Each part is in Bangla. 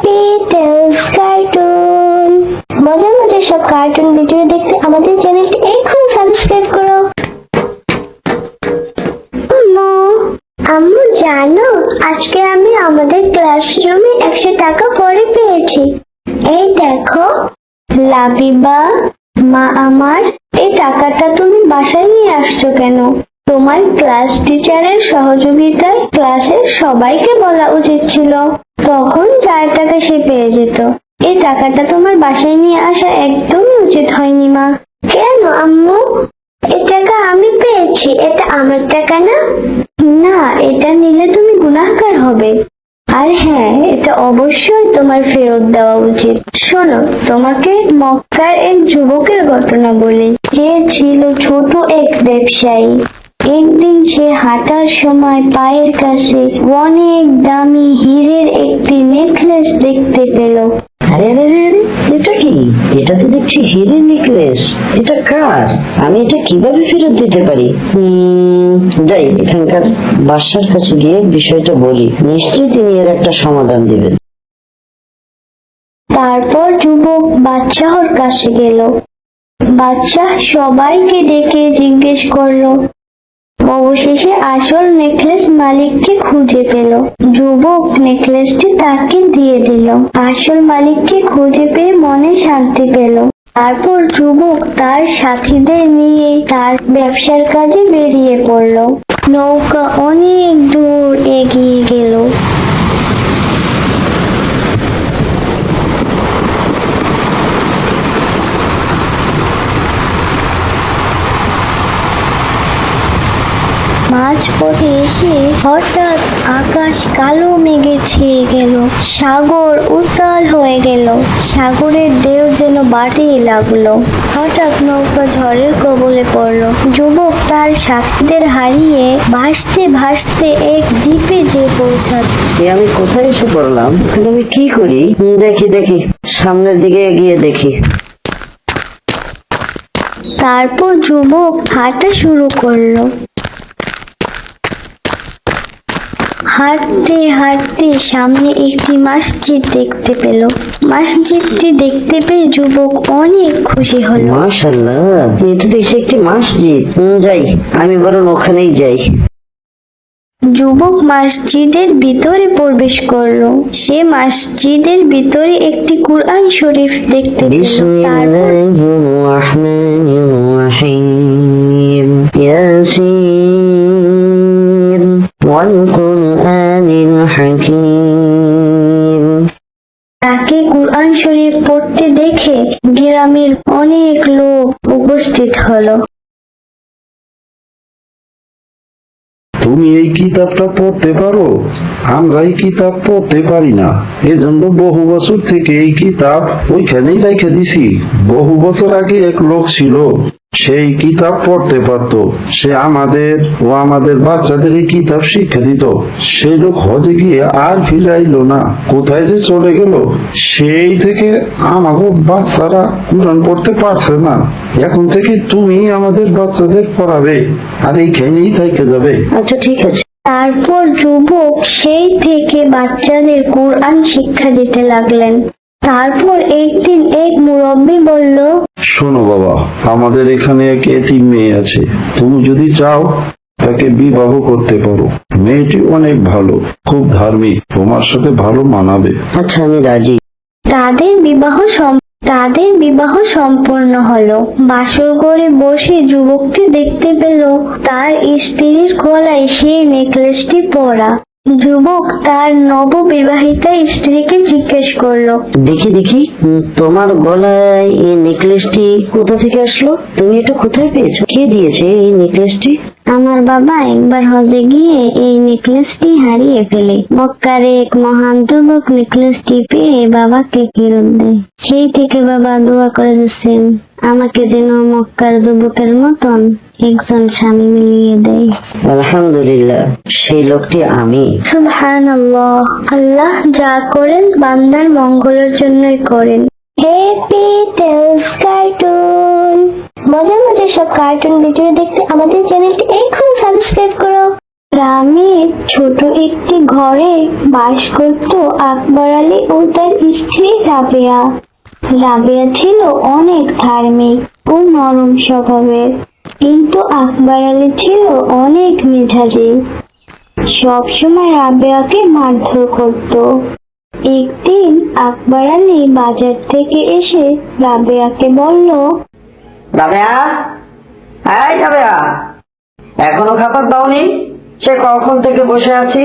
পিটেলস কার্টুন। মজার মজার সব কার্টুন ভিডিও দেখতে আমাদের চ্যানেলটি এখন সাবস্ক্রাইব করো। আম্মু জানো, আজকে আমি আমাদের ক্লাসরুমে 100 টাকা পরে পেয়েছি। এই দেখো লাবিবা, মা আমার, এই টাকাটা তুমি বাসায় নিয়ে আসছো কেন? তোমার ক্লাস টিচারের সহযোগিতায় ক্লাসের সবাইকে বলা উচিত ছিল, তখন 4 টাকা সে পেয়ে যেত। এই টাকাটা তোমার বাসায় নিয়ে আসা একদমই উচিত হয়নি মা। কেন আম্মু? এই টাকা আমি পেয়েছি, এটা আমার টাকা না। না, এটা নিলে তুমি গুনাহগার হবে। আর হ্যাঁ, এটা অবশ্যই তোমার ফেরত দেওয়া উচিত। শোনো, তোমাকে মক্কার এক যুবকের ঘটনা বলি। সে ছিল ছোট এক ব্যবসায়ী। একদিন সে হাঁটার সময় পায়ের কাছে অনেক দামি হীরের একটি নেকলেস দেখতে পেল। আরে আরে আরে, এটা কি? এটা তো দেখছি হীরের নেকলেস। এটা কার? আমি এটা কিভাবে ফেরত দিতে পারি? যাই, এখানকার বাদশার কাছে গিয়ে বিষয়টা বলি, নিশ্চয়ই তিনি এর একটা সমাধান দিবেন। তারপর যুবক বাদশাহর কাছে গেল। বাদশাহ সবাইকে ডেকে জিজ্ঞেস করলো। অবশেষে আসল নেকলেস মালিককে খুঁজে পেল। যুবক নেকলেসটি তাকে দিয়ে দিল। আসল মালিককে খুঁজে পেয়ে মনে শান্তি পেল। তারপর যুবক তার সাথীদের নিয়ে তার ব্যবসার কাজে বেরিয়ে পড়ল। নৌকা অনেক দূর এগিয়ে গেল। মাঝপথে এসে হঠাৎ আকাশ কালো মেঘে ছেয়ে গেল। সাগর উত্তাল হয়ে গেল। সাগরের ঢেউ যেন বাড়তে লাগলো। হঠাৎ নৌকা ঝড়ের কবলে পড়ল। যুবক তার সাথীদের হারিয়ে ভাসতে ভাসতে এক দ্বীপে যেয়ে পৌঁছাল। আমি কোথায় এসে পড়লাম? আমি কি করি? দেখি সামনের দিকে এগিয়ে দেখি। তারপর যুবক হাঁটা শুরু করলো। হাঁটতে হাঁটতে সামনে একটি মসজিদ দেখতে পেল। মসজিদটি দেখতে পেয়ে যুবক অনেক খুশি হলো। মাশাআল্লাহ, এটা দেখছি একটি মসজিদ। যাই, আমি বরং ওখানেই যাই। যুবক মসজিদের ভিতরে প্রবেশ করলো। সে মসজিদের ভিতরে একটি কুরআন শরীফ দেখতে পেল। তারপর বিসমিল্লাহির রাহমানির রাহিম, ইয়াসিন ওয়াল কুরআনিল হাকীম। তাকে কুরআন শরীফ পড়তে দেখে গ্রামের অনেক লোক উপস্থিত হলো। তুমি এই কিতাবটা পড়তে পারো? আমরা এই কিতাব পড়তে পারি না, এজন্য বহু বছর থেকে এই কিতাব ওইখানেই রেখে দিছি। বহু বছর আগে এক লোক ছিল, সেই কিতাব পড়তে পারতো। সে আমাদের ও আমাদের বাচ্চাদের এই কিতাব শিক্ষা দিত। সেই লোক হজে গিয়ে আর ফিরে আইলো না, কোথায় যে চলে গেল। সেই থেকে আমাদের বাচ্চারা কোরআন পড়তে পারছে না। এখন থেকে তুমি আমাদের বাচ্চাদের পড়াবে, আর এইখানেই থেকে যাবে। আচ্ছা, ঠিক আছে। তারপর যুবক সেই থেকে বাচ্চাদের কোরআন শিক্ষা দিতে লাগলেন। তারপর একদিন এক মুরব্বী বলল, শোনো বাবা, আমাদের এখানে এক এতিম মেয়ে আছে। তুমি যদি চাও তাকে বিবাহ করতে পারো। মেয়েটি অনেক ভালো, খুব ধার্মিক, তোমার সাথে ভালো মানাবে। আচ্ছা, আমি রাজি। তাদের বিবাহ সম্পন্ন হলো। বাসর ঘরে বসে যুবকটি দেখতে পেল তার স্ত্রীর গলায় সেই নেকলেসটি পরা। যুবক তার নববিবাহিতা স্ত্রীকে জিজ্ঞেস করলো, দেখি, তোমার গলায় এই নেকলেসটি কোথা থেকে আসলো? তুমি এটা কোথায় পেয়েছো? কে দিয়েছে এই নেকলেসটি? আমার বাবা একবার হজে গিয়ে এই নেকলেসটি হারিয়ে ফেলে। মক্কার এক মহান যুবক নেকলেসটি পেয়ে বাবাকে ফেরত দেয়। সেই থেকে বাবা দোয়া করে দিচ্ছেন আমাকে যেন মক্কার যুবকের মতন একজন স্বামী মিলিয়ে দেয়। আলহামদুলিল্লাহ, সেই লোকটি আমি। সুবহানাল্লাহ। আল্লাহ যা করেন বান্দার মঙ্গলের জন্যই করেন। পিটেলস কার্টুন। মজার মজার সব কার্টুন ভিডিও দেখতে আমাদের চ্যানেলটি এখন সাবস্ক্রাইব করো। গ্রামের ছোট একটি ঘরে বাস করত আকবর আলী ও তার স্ত্রী রাবেয়া। রাবেয়া ছিল অনেক ধার্মিক ও নরম স্বভাবের, কিন্তু আকবর আলী ছিল অনেক মেধাবী। সবসময় রাবেয়াকে মারধর করত। একদিন আকবর আলী বাজার থেকে এসে রাবেয়াকে বলল, রাবেয়া, এই রাবেয়া, এখনো খাবার দাওনি? সে কখন থেকে বসে আছি,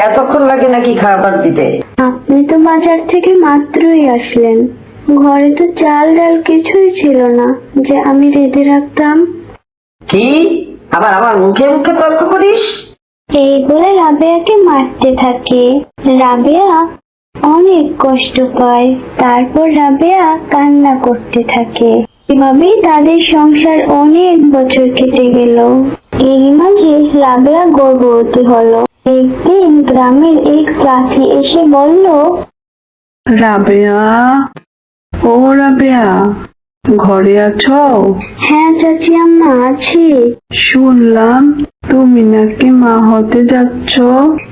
এতক্ষণ লাগে নাকি খাবার দিতে? আপনি তো বাজার থেকে মাত্রই আসলেন, ঘরে তো চাল ডাল কিছুই ছিল না যে আমি রেঁধে রাখতাম। কি আবার আমার মুখে মুখে তর্ক করিস? এই বলে রাবেয়াকে মারতে থাকে। রাবেয়া অনেক কষ্ট পায়। তারপর রাবেয়া কান্না করতে থাকে। এভাবেই তাদের সংসার অনেক বছর কেটে গেল। এর মাঝে রাবেয়া গর্ভবতী হলো। একদিন গ্রামের এক চাচি এসে বলল, রাবেয়া, ও রাবেয়া, ঘরে আছো? হ্যাঁ চাচি আম্মা আছি। শুনলাম তুমি নাকি মা হতে যাচ্ছ।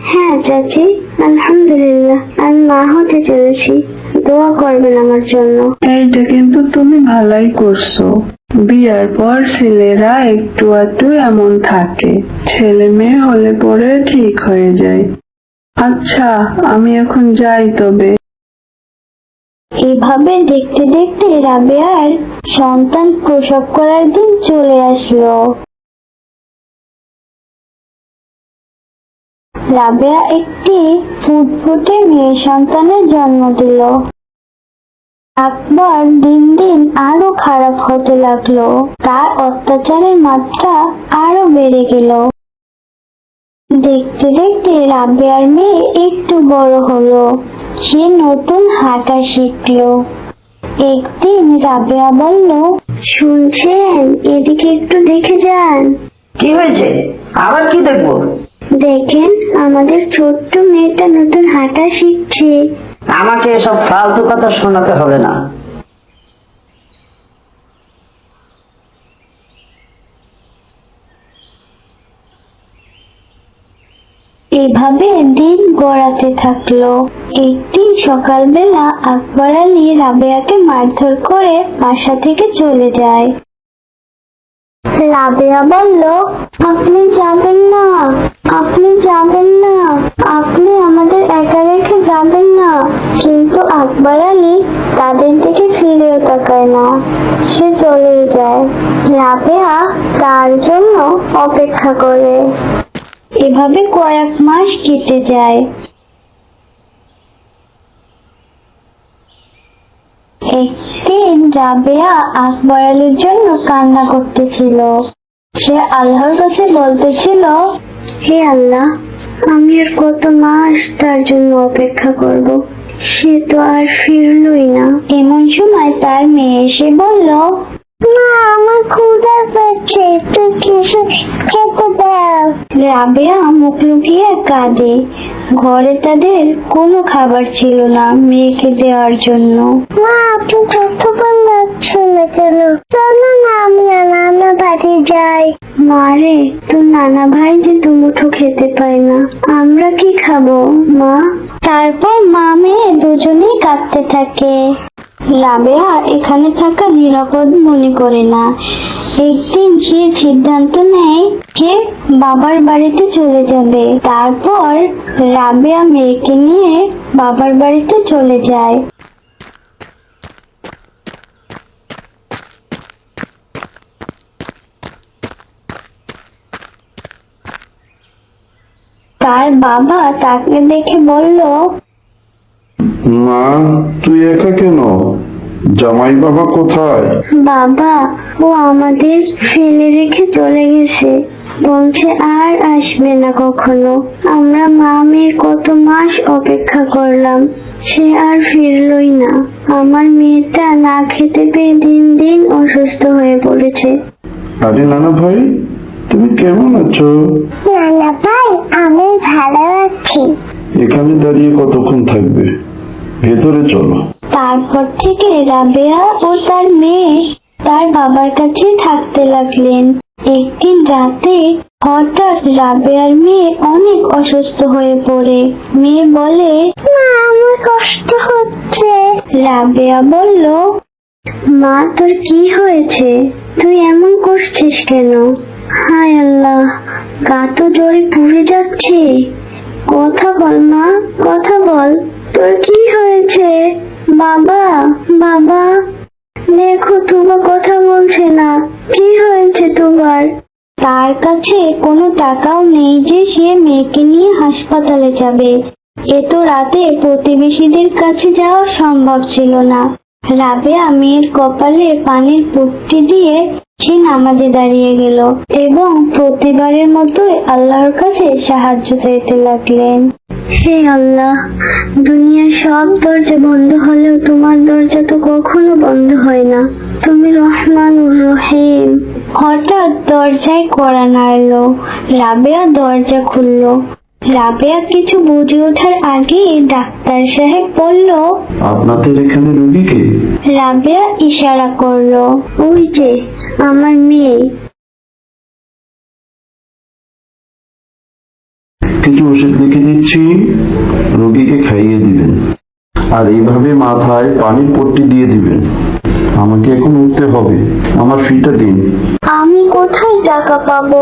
হ্যাঁ চাচি, আলহামদুলিল্লাহ আমি মা হতে চলেছি, দোয়া করবেন আমার জন্য। এইটা কিন্তু তুমি ভালোই করছো। বিয়ার পর ছেলেরা একটু আধটু এমন থাকে, ছেলে মেয়ে হলে পরে ঠিক হয়ে যায়। আচ্ছা, আমি এখন যাই তবে। এভাবে দেখতে দেখতে রাবেয়ার সন্তান প্রসব করার দিন চলে আসলো। রাবেয়া একটি ফুটফুটে মেয়ে সন্তানের জন্ম দিল। আকবর দিন দিন আরো খারাপ হতে লাগলো। তার অত্যাচারের মাত্রা আরো বেড়ে গেল। দেখতে দেখতে রাবেয়ার মেয়ে একটু বড় হলো। সে নতুন হাঁটা শিখলো। একদিন রাবেয়া বলল, শুনছেন, এদিকে একটু দেখে যান। কি হয়েছে? আবার কি দেখবো? দেখেন, আমাদের ছোট্ট মেয়েটা নতুন হাঁটা শিখছে। আমাকে এসব ফালতু কথা শোনাতে হবে না। এভাবে দিন গড়াতে থাকলো। একদিন সকালবেলা আকবর আলী রাবেয়াকে মারধর করে বাসা থেকে চলে যায়। রাবেয়া বলল, আপনি যাবেন না, আপনি যাবেন না, আপনি আমাদের একা রেখে যাবেন না। কিন্তু আকবর আলী তাদের দিকে ফিরেও তাকায় না, সে চলেই যায়। রাবেয়া তার জন্য অপেক্ষা করে। এভাবে কয়েক মাস কেটে যায়। একদিন রাবেয়া আকবর আলীর জন্য কান্না করতেছিল। সে আল্লাহর কাছে বলতেছিল, হে আল্লাহ, আমি আর কত মাস তার জন্য অপেক্ষা করব, সে তো আর ফিরলই না। এমন সময় তার মেয়ে এসে বলল, মা, আমার ক্ষুধা পাচ্ছে, একটু কিছু খেতে দাও। রাবেয়া মুখ লুকিয়ে কাঁদে। ঘরে তাদের কোনো খাবার ছিল না মেয়েকে দেওয়ার জন্য। মা, আপনি কতক্ষণ লাগছে না কেন? চলো না, আমি নানা বাড়ি যাই। মারে, তোর নানা ভাই যে দুমুঠো খেতে পায় না, আমরা কি খাবো মা? তারপর মা মেয়ে দুজনেই কাঁদতে থাকে। রাবেয়া এখানে থাকা নিরাপদ মনে করে না। একদিন সে সিদ্ধান্ত নেয় যে বাবার বাড়িতে চলে যাবে। তারপর রাবেয়া মেয়েকে নিয়ে বাবার বাড়িতে চলে যায়। তার বাবা তাকে দেখে বলল, মা, তুই একা কেন? জামাই বাবা কোথায়? বাবা, ও আমাদের ফেলে রেখে চলে গেছে, বলছে আর আসবে না কখনো। আমরা মা মেয়ে কত মাস অপেক্ষা করলাম, সে আর ফিরলই না। আমার মেয়েটা না খেতে পেয়ে দিন দিন অসুস্থ হয়ে পড়েছে। আরে নানা ভাই, তুমি কেমন আছো? নানা ভাই, আমি ভালো আছি। এখানে দাঁড়িয়ে কতক্ষণ থাকবে? ভেতরে চলো। তারপর থেকে রাবেয়া ও তার মেয়ে তার বাবার কাছে থাকতে লাগলেন। একদিন রাতে হঠাৎ রাবেয়ার মেয়ে অনেক অসুস্থ হয়ে পড়ে। মেয়ে বলে, মা আমার কষ্ট হচ্ছে। রাবেয়া বলল, মা তোর কি হয়েছে, তুই এমন করছিস কেন? হায় আল্লাহ, গা তো জ্বরে পুড়ে যাচ্ছে। কথা বল মা, কথা বল, তোর কি হয়েছে? বাবা, বাবা, দেখো তুবা কথা বলছে না, কি হয়েছে তোমার? তার কাছে কোনো টাকাও নেই যে সে মেয়েকে নিয়ে হাসপাতালে যাবে। এত রাতে প্রতিবেশীদের কাছে যাওয়া সম্ভব ছিল না। রাবেয়া মেয়ের কপালে পানির পট্টি দিয়ে সে নামাজে দাঁড়িয়ে গেল এবং প্রতিবারের মতোই আল্লাহর কাছে সাহায্য চাইতে লাগলেন। হে আল্লাহ, দুনিয়ার সব দরজা বন্ধ হলেও তোমার দরজা তো কখনো বন্ধ হয় না, তুমি রহমান রহিম। হঠাৎ দরজায় কড়া নাড়লো। রাবেয়া দরজা খুললো। রাবেয়া কিছু বুঝে ওঠার আগে ডাক্তার সাহেব বলল, আপনাদের এখানে রুগীকে? রাবেয়া ইশারা করলো, ওই যে আমার মেয়ে। কিছু ওষুধ লিখে দিচ্ছি, রোগীকে খাইয়ে দিবেন, আর এইভাবে মাথায় পানির পট্টি দিয়ে দিবেন। আমাকে এখন উঠতে হবে, আমার ফিটা দিন। আমি কোথায় টাকা পাবো?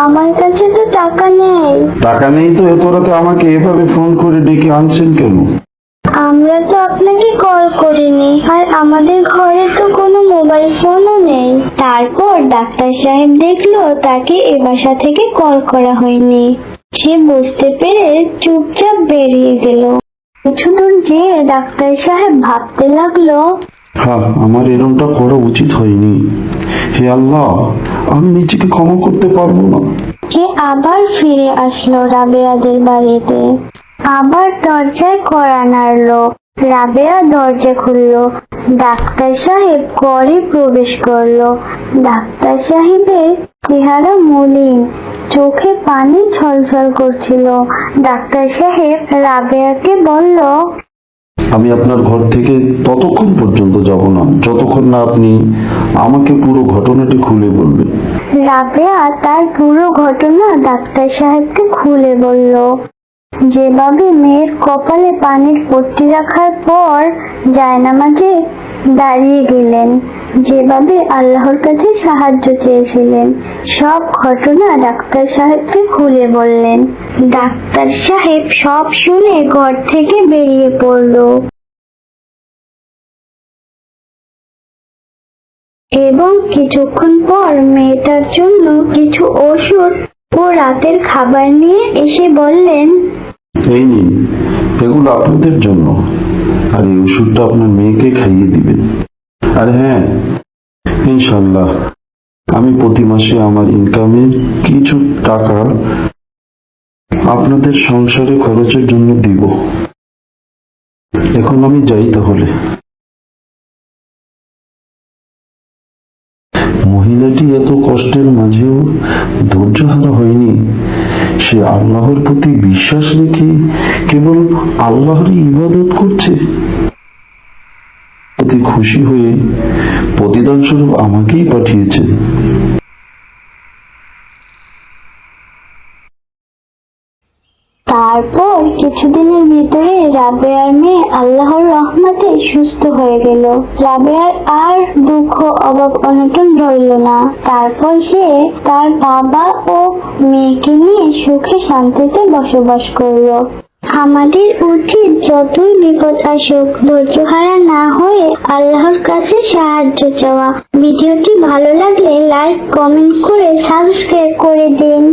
আমার কাছে তো টাকা নেই। টাকা নেই তো এত রাতে আমাকে এভাবে ফোন করে ডেকে আনছেন কেন? আমরা তো আপনাকে কল করিনি, আর আমাদের ঘরে তো কোনো মোবাইল ফোনও নেই। তারপর ডাক্তার সাহেব দেখলো তাকে এ বাসা থেকে কল করা হয়নি। সে বুঝতে পেরে চুপচাপ বেরিয়ে গেল। কিছু দূর যেয়ে ডাক্তার সাহেব ভাবতে লাগলো, হ্যাঁ, আমার এরকমটা করা উচিত হয়নি। হে আল্লাহ, আমি নিজেকে ক্ষমা করতে পারবো না। সে আবার ফিরে আসলো রাবেয়াদের বাড়িতে। আবার দরজায় কড়া নাড়লো। রাবেয়া দরজা খুললো। ডাক্তার সাহেব ঘরে প্রবেশ করলো। ডাক্তার সাহেবের চেহারা মলিন, চোখে পানি ছলছল করছিল। ডাক্তার সাহেব রাবেয়াকে বলল, আমি আপনার ঘর থেকে ততক্ষণ পর্যন্ত যাব না যতক্ষণ না আপনি আমাকে পুরো ঘটনাটি খুলে বলবেন। রাবেয়া তার পুরো ঘটনা ডাক্তার সাহেবকে খুলে বলল। যেভাবে মেয়ের কপালে পানির পট্টি রাখার পর জায়নামাজে দাঁড়িয়ে গেলেন, যেভাবে আল্লাহর কাছে সাহায্য চেয়েছিলেন, সব ঘটনা ডাক্তার সাহেবকে খুলে বললেন। ডাক্তার সাহেব সব শুনে ঘর থেকে বেরিয়ে পড়ল এবং কিছুক্ষণ পর মেয়েটার জন্য কিছু ওষুধ ও রাতের খাবার নিয়ে এসে বললেন, এই নিন, এগুলো আপনাদের জন্য, আর এই ওষুধটা আপনার মেয়েকে খাইয়ে দিবেন। আর হ্যাঁ, ইনশাল্লাহ আমি প্রতি মাসে আমার ইনকামের কিছু টাকা আপনাদের সংসারে খরচের জন্য দিব। এখন আমি যাই তাহলে। মহিলাটি এত কষ্টের মাঝেও ধৈর্যহারা হয়নি। সে আল্লাহর প্রতি বিশ্বাস রেখে কেবল আল্লাহর ইবাদত করছে। অতি খুশি হয়ে প্রতিদান স্বরূপ আমাকেই পাঠিয়েছে। তারপর কিছুদিনের ভিতরে রাবেয়ার মেয়ে আল্লাহর রহমতে সুস্থ হয়ে গেল। রাবেয়ার আর দুঃখ অভাব অনটন রইল না। তারপর সে তার বাবা ও মেয়েকে নিয়ে সুখে শান্তিতে বসবাস করলো। আমাদের উচিত যতই বিপদ আসুক ধৈর্যহারা না হয়ে আল্লাহর কাছে সাহায্য চাওয়া। ভিডিওটি ভালো লাগলে লাইক, কমেন্ট করে সাবস্ক্রাইব করে দিন।